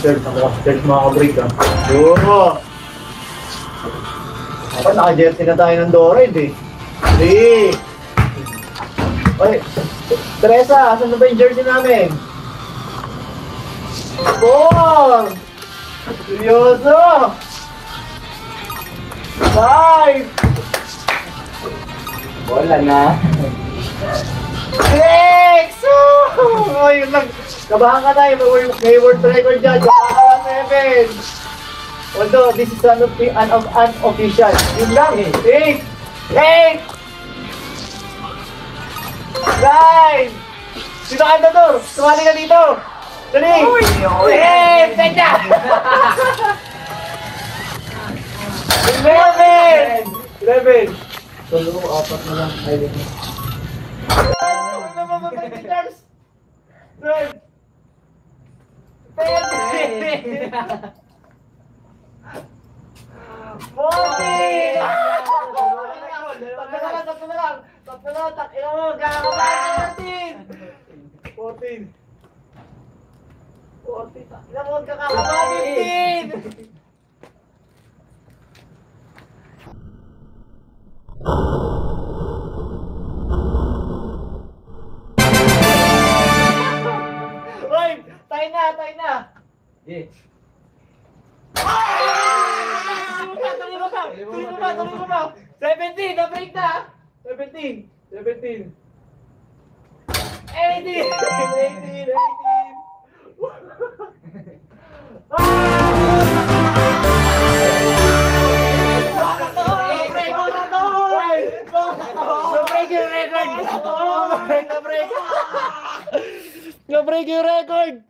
Search ako kasi search mga kabreak ah. Oo! Dapat naka-jersey na tayo ng Dorad eh. 3! Oy! Teresa, asan na ba yung jersey namin? 4! Seryoso! 5! Wala na. 6! Oh, yun lang. Kabahan ka tayo. May world record dyan. 7! Although, this is unofficial. Yun lang. 8! 8! 9! Sino ka na to? Sumali ka dito! Dali! 10! Teka! 11! 11! Solo, 4 na lang. Ay, ano naman ba tayo ni Charles? 12! 13! 14! Tatlo na lang! Takina mo! Kakakabahan! 14! 14! Takina mo! Kakakabahan! 15! Hoy! Tayo na! Tayo na! Yeah. Tuloy mo ba? 17! Na-break na! 17! 17! 18! 18! 18! Na-break yung record!